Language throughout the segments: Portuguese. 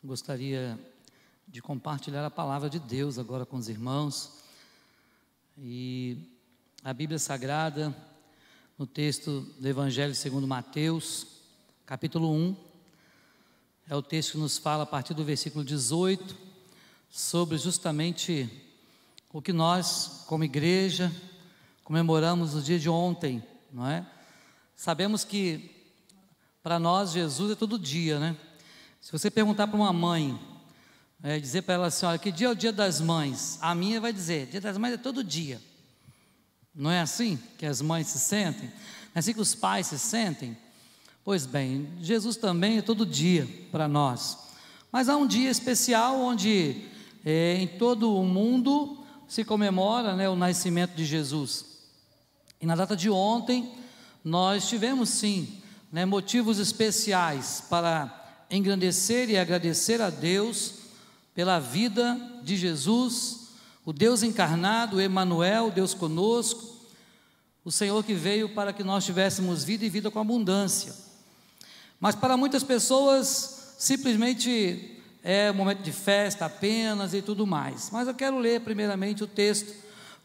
Gostaria de compartilhar a palavra de Deus agora com os irmãos. E a Bíblia Sagrada, no texto do Evangelho segundo Mateus, capítulo 1, é o texto que nos fala a partir do versículo 18, sobre justamente o que nós, como igreja, comemoramos no dia de ontem, não é? Sabemos que para nós Jesus é todo dia, né? Se você perguntar para uma mãe, dizer para ela assim, olha, que dia é o dia das mães? A minha vai dizer, dia das mães é todo dia. Não é assim que as mães se sentem? Não é assim que os pais se sentem? Pois bem, Jesus também é todo dia para nós. Mas há um dia especial onde em todo o mundo se comemora, né, o nascimento de Jesus. E na data de ontem, nós tivemos sim, né, motivos especiais para engrandecer e agradecer a Deus pela vida de Jesus, o Deus encarnado, Emanuel, Deus conosco, o Senhor que veio para que nós tivéssemos vida e vida com abundância. Mas para muitas pessoas, simplesmente é um momento de festa apenas e tudo mais. Mas eu quero ler primeiramente o texto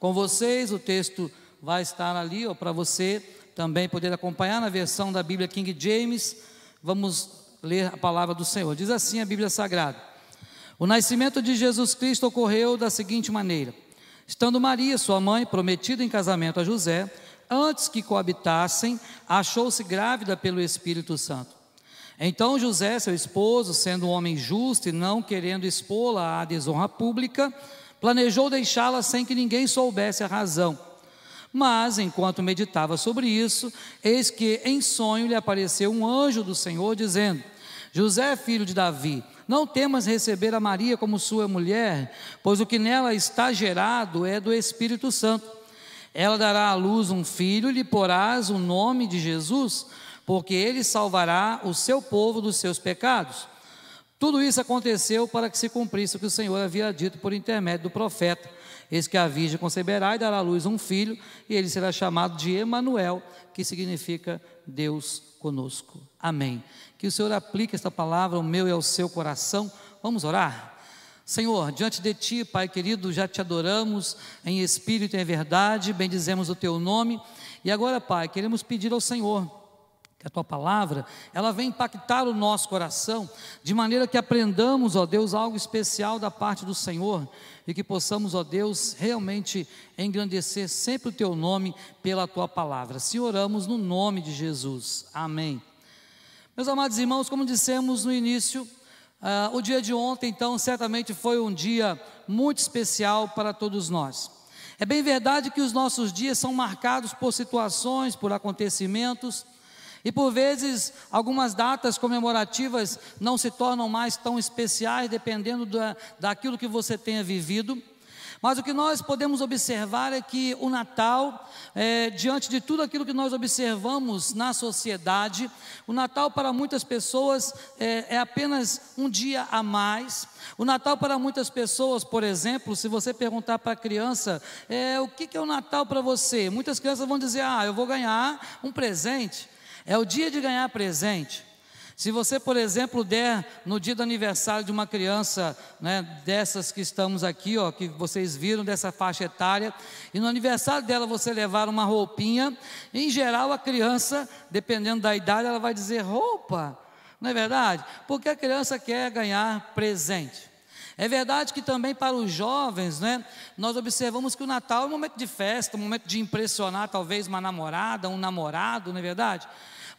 com vocês. O texto vai estar ali, ou para você também poder acompanhar na versão da Bíblia King James. Vamos ler a palavra do Senhor. Diz assim a Bíblia Sagrada: o nascimento de Jesus Cristo ocorreu da seguinte maneira: estando Maria, sua mãe, prometida em casamento a José, antes que coabitassem, achou-se grávida pelo Espírito Santo. Então José, seu esposo, sendo um homem justo e não querendo expô-la à desonra pública, planejou deixá-la sem que ninguém soubesse a razão. Mas, enquanto meditava sobre isso, eis que em sonho lhe apareceu um anjo do Senhor, dizendo: José, filho de Davi, não temas receber a Maria como sua mulher, pois o que nela está gerado é do Espírito Santo. Ela dará à luz um filho e lhe porás o nome de Jesus, porque ele salvará o seu povo dos seus pecados. Tudo isso aconteceu para que se cumprisse o que o Senhor havia dito por intermédio do profeta: eis que a virgem conceberá e dará à luz um filho, e ele será chamado de Emanuel, que significa Deus conosco. Amém. Que o Senhor aplique esta palavra ao meu e ao seu coração. Vamos orar? Senhor, diante de Ti, Pai querido, já Te adoramos em espírito e em verdade, bendizemos o Teu nome. E agora, Pai, queremos pedir ao Senhor que a Tua palavra, ela venha impactar o nosso coração, de maneira que aprendamos, ó Deus, algo especial da parte do Senhor, e que possamos, ó Deus, realmente engrandecer sempre o Teu nome pela Tua palavra. Se oramos no nome de Jesus, amém. Meus amados irmãos, como dissemos no início, o dia de ontem, então, certamente foi um dia muito especial para todos nós. É bem verdade que os nossos dias são marcados por situações, por acontecimentos, e por vezes algumas datas comemorativas não se tornam mais tão especiais, dependendo daquilo que você tenha vivido. Mas o que nós podemos observar é que o Natal, diante de tudo aquilo que nós observamos na sociedade, o Natal para muitas pessoas é apenas um dia a mais. O Natal para muitas pessoas, por exemplo, se você perguntar para a criança, o que é o Natal para você? Muitas crianças vão dizer, eu vou ganhar um presente. É o dia de ganhar presente. Se você, por exemplo, der no dia do aniversário de uma criança, né, dessas que estamos aqui, que vocês viram, dessa faixa etária, e no aniversário dela você levar uma roupinha, em geral a criança, dependendo da idade, ela vai dizer roupa, não é verdade? Porque a criança quer ganhar presente. É verdade que também para os jovens, né, nós observamos que o Natal é um momento de festa, um momento de impressionar talvez uma namorada, um namorado, não é verdade?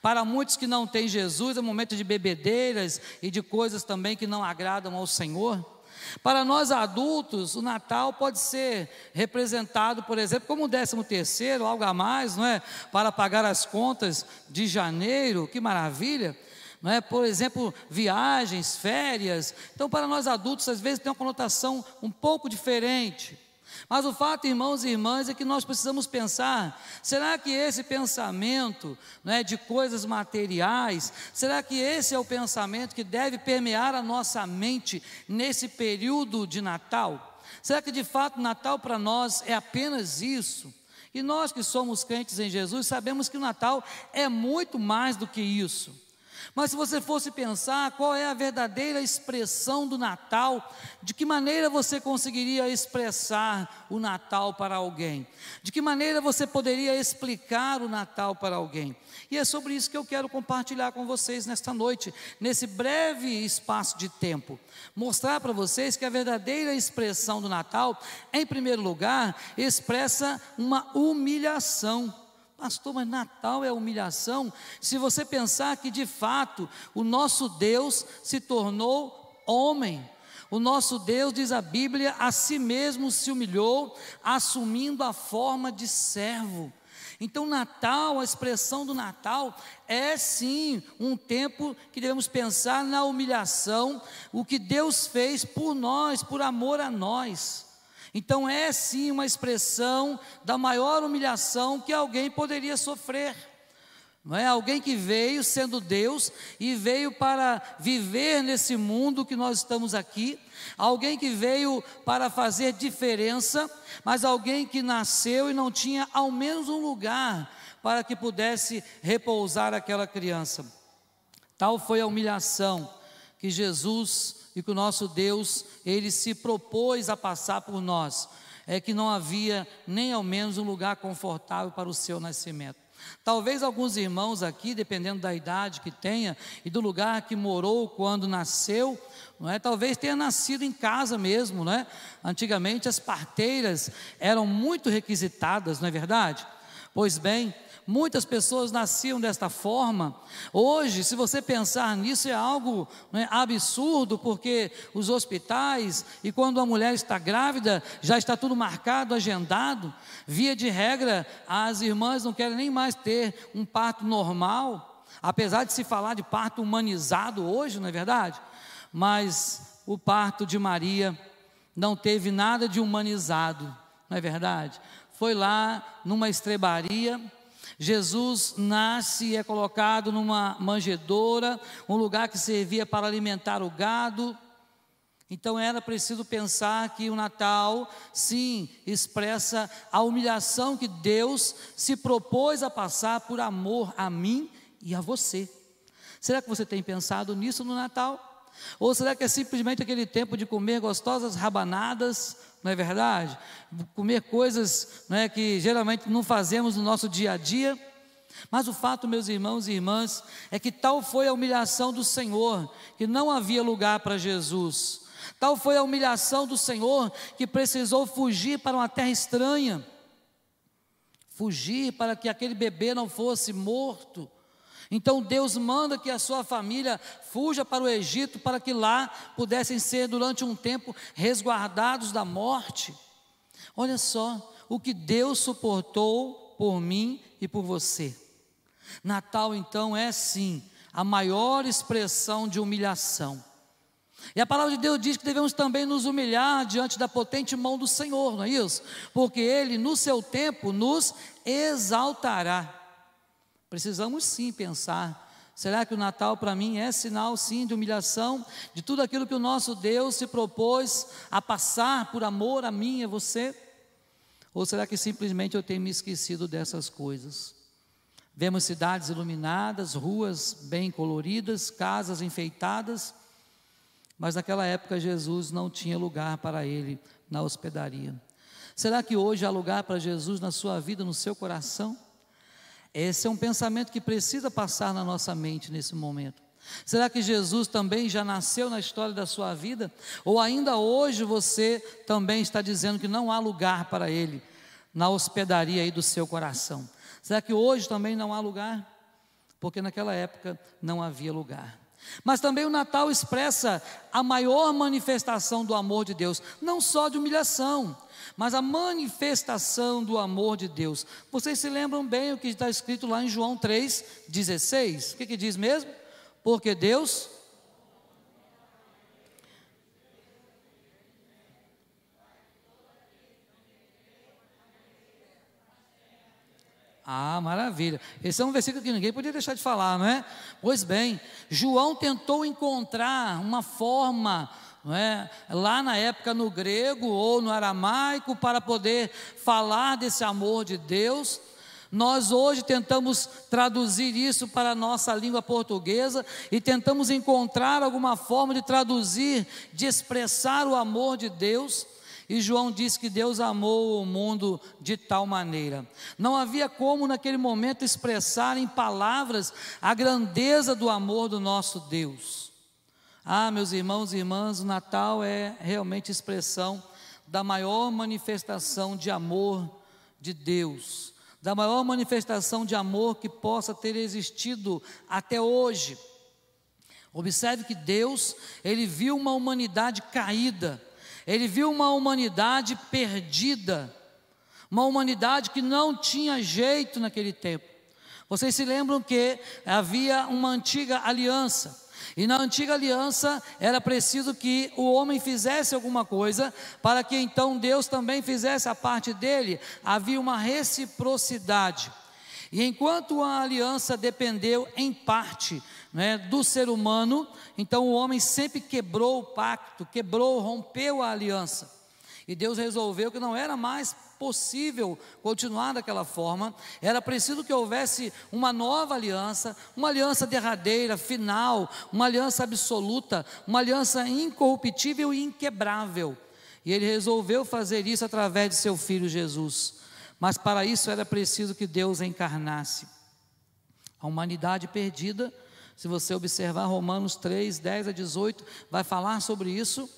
Para muitos que não têm Jesus, é um momento de bebedeiras e de coisas também que não agradam ao Senhor. Para nós adultos, o Natal pode ser representado, por exemplo, como o 13º, algo a mais, não é? Para pagar as contas de janeiro, que maravilha, não é? Por exemplo, viagens, férias. Então, para nós adultos, às vezes tem uma conotação um pouco diferente. Mas o fato, irmãos e irmãs, é que nós precisamos pensar, será que esse pensamento, né, de coisas materiais, será que esse é o pensamento que deve permear a nossa mente nesse período de Natal? Será que de fato Natal para nós é apenas isso? E E nós que somos crentes em Jesus sabemos que o Natal é muito mais do que isso. Mas se você fosse pensar qual é a verdadeira expressão do Natal, de que maneira você conseguiria expressar o Natal para alguém? De que maneira você poderia explicar o Natal para alguém? E é sobre isso que eu quero compartilhar com vocês nesta noite, nesse breve espaço de tempo. Mostrar para vocês que a verdadeira expressão do Natal, em primeiro lugar, expressa uma humilhação. Pastor, mas Natal é humilhação? Se você pensar que de fato o nosso Deus se tornou homem, o nosso Deus, diz a Bíblia, a si mesmo se humilhou, assumindo a forma de servo. Então Natal, a expressão do Natal é sim um tempo que devemos pensar na humilhação, o que Deus fez por nós, por amor a nós. Então é sim uma expressão da maior humilhação que alguém poderia sofrer. Não é? Alguém que veio sendo Deus e veio para viver nesse mundo que nós estamos aqui, alguém que veio para fazer diferença, mas alguém que nasceu e não tinha ao menos um lugar para que pudesse repousar aquela criança. Tal foi a humilhação que Jesus e que o nosso Deus, Ele se propôs a passar por nós, é que não havia nem ao menos um lugar confortável para o seu nascimento. Talvez alguns irmãos aqui, dependendo da idade que tenha e do lugar que morou quando nasceu, não é? Talvez tenha nascido em casa mesmo, não é? Antigamente as parteiras eram muito requisitadas, não é verdade? Pois bem, muitas pessoas nasciam desta forma. Hoje, se você pensar nisso, é algo absurdo, porque os hospitais, e quando a mulher está grávida, já está tudo marcado, agendado. Via de regra, as irmãs não querem nem mais ter um parto normal, apesar de se falar de parto humanizado hoje, não é verdade? Mas o parto de Maria não teve nada de humanizado, não é verdade? Foi lá numa estrebaria. Jesus nasce e é colocado numa manjedoura, um lugar que servia para alimentar o gado. Então era preciso pensar que o Natal, sim, expressa a humilhação que Deus se propôs a passar por amor a mim e a você. Será que você tem pensado nisso no Natal? Ou será que é simplesmente aquele tempo de comer gostosas rabanadas, não é verdade? Comer coisas, não é, que geralmente não fazemos no nosso dia a dia. Mas o fato, meus irmãos e irmãs, é que tal foi a humilhação do Senhor, que não havia lugar para Jesus. Tal foi a humilhação do Senhor, que precisou fugir para uma terra estranha, fugir para que aquele bebê não fosse morto. Então Deus manda que a sua família fuja para o Egito, para que lá pudessem ser durante um tempo resguardados da morte. Olha só o que Deus suportou por mim e por você. Natal então é sim a maior expressão de humilhação. E a palavra de Deus diz que devemos também nos humilhar diante da potente mão do Senhor, não é isso? Porque Ele no seu tempo nos exaltará. Precisamos sim pensar, será que o Natal para mim é sinal sim de humilhação, de tudo aquilo que o nosso Deus se propôs a passar por amor a mim e a você? Ou será que simplesmente eu tenho me esquecido dessas coisas? Vemos cidades iluminadas, ruas bem coloridas, casas enfeitadas, mas naquela época Jesus não tinha lugar para ele na hospedaria. Será que hoje há lugar para Jesus na sua vida, no seu coração? Esse é um pensamento que precisa passar na nossa mente nesse momento. Será que Jesus também já nasceu na história da sua vida? Ou ainda hoje você também está dizendo que não há lugar para Ele na hospedaria aí do seu coração? Será que hoje também não há lugar? Porque naquela época não havia lugar. Mas também o Natal expressa a maior manifestação do amor de Deus, não só de humilhação, mas a manifestação do amor de Deus. Vocês se lembram bem o que está escrito lá em João 3,16? O que diz mesmo? Porque Deus... Ah, maravilha. Esse é um versículo que ninguém podia deixar de falar, não é? Pois bem, João tentou encontrar uma forma, não é, lá na época no grego ou no aramaico, para poder falar desse amor de Deus, Nós hoje tentamos traduzir isso para a nossa língua portuguesa e tentamos encontrar alguma forma de traduzir, de expressar o amor de Deus. E João diz que Deus amou o mundo de tal maneira. Não havia como naquele momento expressar em palavras a grandeza do amor do nosso Deus. Meus irmãos e irmãs, o Natal é realmente expressão da maior manifestação de amor de Deus, da maior manifestação de amor que possa ter existido até hoje. Observe que Deus, Ele viu uma humanidade caída, Ele viu uma humanidade perdida, uma humanidade que não tinha jeito naquele tempo. Vocês se lembram que havia uma antiga aliança, e na antiga aliança era preciso que o homem fizesse alguma coisa, para que então Deus também fizesse a parte dele. Havia uma reciprocidade, e enquanto a aliança dependeu em parte, do ser humano, então o homem sempre quebrou o pacto, rompeu a aliança, e Deus resolveu que não era mais possível continuar daquela forma. Era preciso que houvesse uma nova aliança, uma aliança derradeira, final, uma aliança absoluta, uma aliança incorruptível e inquebrável, e Ele resolveu fazer isso através de seu Filho Jesus. Mas para isso era preciso que Deus encarnasse. A humanidade perdida, se você observar Romanos 3, 10 a 18, vai falar sobre isso,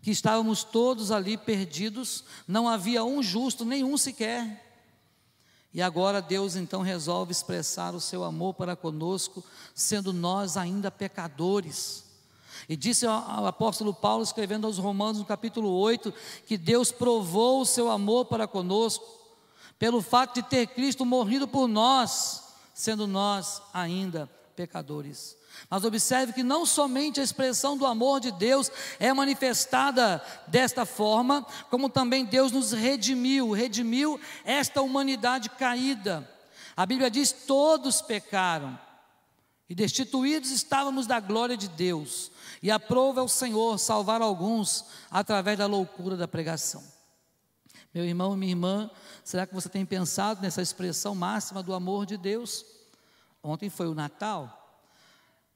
que estávamos todos ali perdidos, não havia um justo, nenhum sequer. E agora Deus então resolve expressar o seu amor para conosco, sendo nós ainda pecadores. E disse o apóstolo Paulo, escrevendo aos Romanos no capítulo 8, que Deus provou o seu amor para conosco, pelo fato de ter Cristo morrido por nós, sendo nós ainda pecadores. Mas observe que não somente a expressão do amor de Deus é manifestada desta forma, como também Deus nos redimiu esta humanidade caída. A Bíblia diz: todos pecaram e destituídos estávamos da glória de Deus, e aprove ao Senhor salvar alguns através da loucura da pregação. Meu irmão e minha irmã, será que você tem pensado nessa expressão máxima do amor de Deus? Ontem foi o Natal.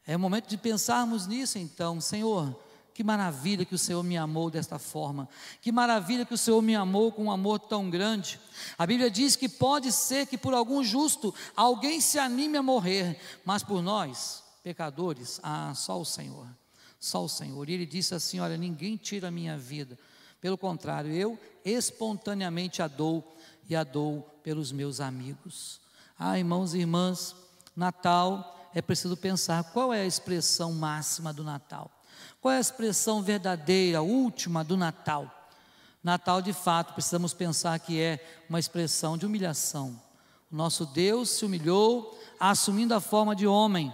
É o momento de pensarmos nisso então. Senhor, que maravilha que o Senhor me amou desta forma, que maravilha que o Senhor me amou com um amor tão grande. A Bíblia diz que pode ser que por algum justo alguém se anime a morrer, mas por nós, pecadores, só o Senhor, só o Senhor. E Ele disse assim: olha, ninguém tira a minha vida, pelo contrário, eu espontaneamente a dou, e a dou pelos meus amigos. Irmãos e irmãs, Natal, é preciso pensar qual é a expressão máxima do Natal, qual é a expressão verdadeira, última do Natal. Natal, de fato, precisamos pensar que é uma expressão de humilhação. O nosso Deus se humilhou, assumindo a forma de homem,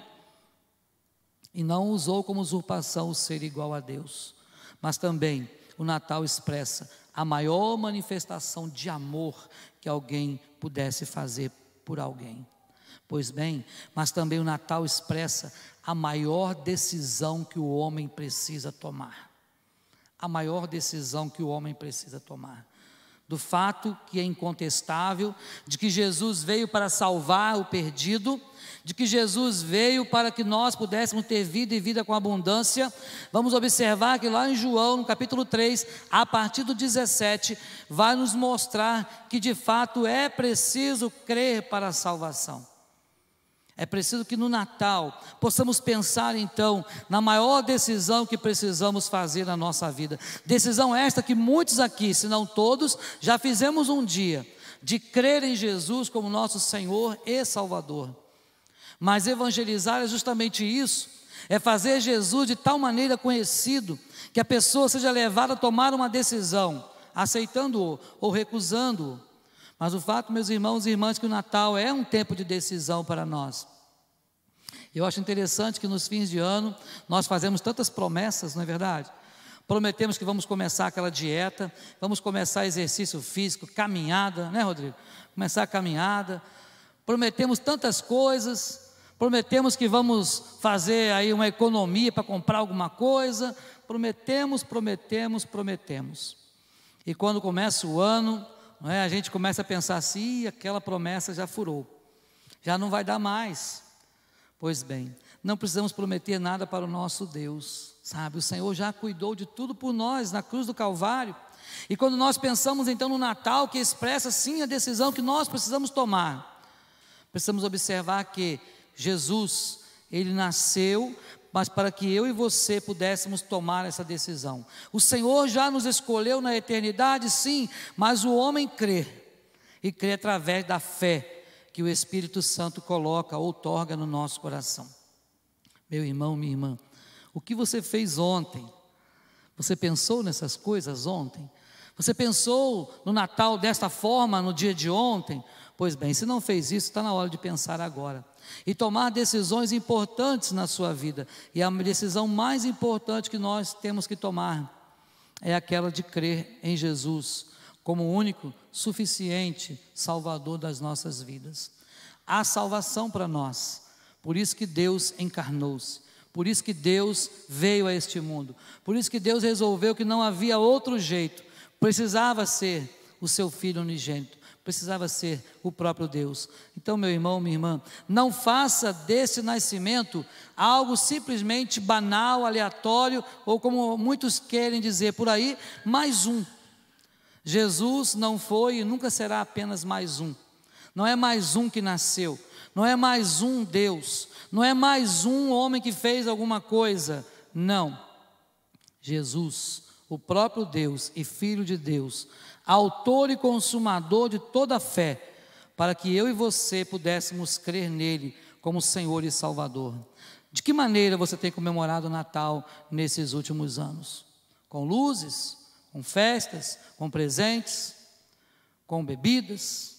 e não usou como usurpação o ser igual a Deus. Mas também o Natal expressa a maior manifestação de amor que alguém pudesse fazer por alguém. Pois bem, mas também o Natal expressa a maior decisão que o homem precisa tomar. A maior decisão que o homem precisa tomar. Do fato que é incontestável, de que Jesus veio para salvar o perdido, de que Jesus veio para que nós pudéssemos ter vida e vida com abundância. Vamos observar que lá em João, no capítulo 3, a partir do 17, vai nos mostrar que de fato é preciso crer para a salvação. É preciso que no Natal possamos pensar então na maior decisão que precisamos fazer na nossa vida. Decisão esta que muitos aqui, se não todos, já fizemos um dia, de crer em Jesus como nosso Senhor e Salvador. Mas evangelizar é justamente isso, é fazer Jesus de tal maneira conhecido, que a pessoa seja levada a tomar uma decisão, aceitando-o ou recusando-o. Mas o fato, meus irmãos e irmãs, que o Natal é um tempo de decisão para nós. Eu acho interessante que nos fins de ano nós fazemos tantas promessas, não é verdade? Prometemos que vamos começar aquela dieta, vamos começar exercício físico, caminhada, né, Rodrigo? Começar a caminhada. Prometemos tantas coisas, prometemos que vamos fazer aí uma economia para comprar alguma coisa. Prometemos. E quando começa o ano, não é? A gente começa a pensar assim, aquela promessa já furou, já não vai dar mais. Pois bem, não precisamos prometer nada para o nosso Deus, sabe? O Senhor já cuidou de tudo por nós na cruz do Calvário. E quando nós pensamos então no Natal, que expressa sim a decisão que nós precisamos tomar, precisamos observar que Jesus, Ele nasceu, mas para que eu e você pudéssemos tomar essa decisão. O Senhor já nos escolheu na eternidade, sim, mas o homem crê, e crê através da fé que o Espírito Santo coloca, outorga no nosso coração. Meu irmão, minha irmã, o que você fez ontem? Você pensou nessas coisas ontem? Você pensou no Natal desta forma, no dia de ontem? Pois bem, se não fez isso, está na hora de pensar agora e tomar decisões importantes na sua vida. E a decisão mais importante que nós temos que tomar é aquela de crer em Jesus como o único, suficiente Salvador das nossas vidas. Há salvação para nós, por isso que Deus encarnou-se, por isso que Deus veio a este mundo, por isso que Deus resolveu que não havia outro jeito, precisava ser o seu Filho unigênito, precisava ser o próprio Deus. Então, meu irmão, minha irmã, não faça desse nascimento algo simplesmente banal, aleatório, ou como muitos querem dizer por aí, mais um. Jesus não foi e nunca será apenas mais um. Não é mais um que nasceu, não é mais um Deus, não é mais um homem que fez alguma coisa. Não. Jesus, o próprio Deus e Filho de Deus, autor e consumador de toda a fé, para que eu e você pudéssemos crer nele como Senhor e Salvador. De que maneira você tem comemorado o Natal nesses últimos anos? Com luzes, com festas, com presentes, com bebidas?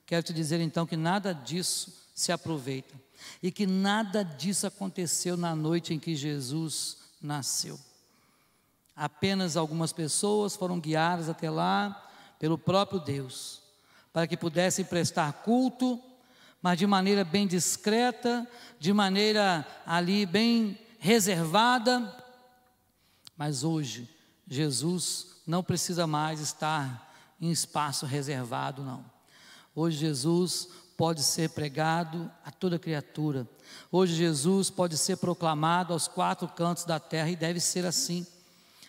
Quero te dizer então que nada disso se aproveita e que nada disso aconteceu na noite em que Jesus nasceu. Apenas algumas pessoas foram guiadas até lá pelo próprio Deus, para que pudessem prestar culto, mas de maneira bem discreta, de maneira ali bem reservada. Mas hoje, Jesus não precisa mais estar em espaço reservado, não. Hoje Jesus pode ser pregado a toda criatura. Hoje Jesus pode ser proclamado aos quatro cantos da terra, e deve ser assim,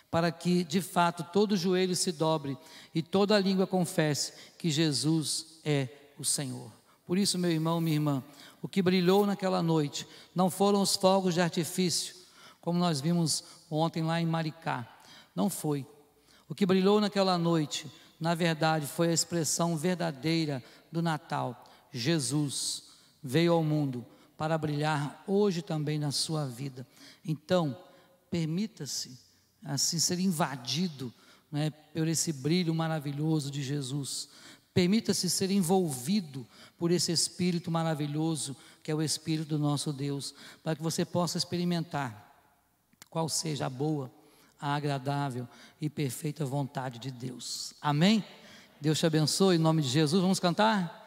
para que de fato todo joelho se dobre e toda língua confesse que Jesus é o Senhor. Por isso, meu irmão, minha irmã, o que brilhou naquela noite não foram os fogos de artifício, como nós vimos ontem lá em Maricá. Não foi. O que brilhou naquela noite, na verdade, foi a expressão verdadeira do Natal. Jesus veio ao mundo para brilhar hoje também na sua vida. Então, permita-se assim ser invadido, né, por esse brilho maravilhoso de Jesus. Permita-se ser envolvido por esse Espírito maravilhoso, que é o Espírito do nosso Deus, para que você possa experimentar qual seja a boa, a agradável e perfeita vontade de Deus. Amém? Deus te abençoe, em nome de Jesus. Vamos cantar?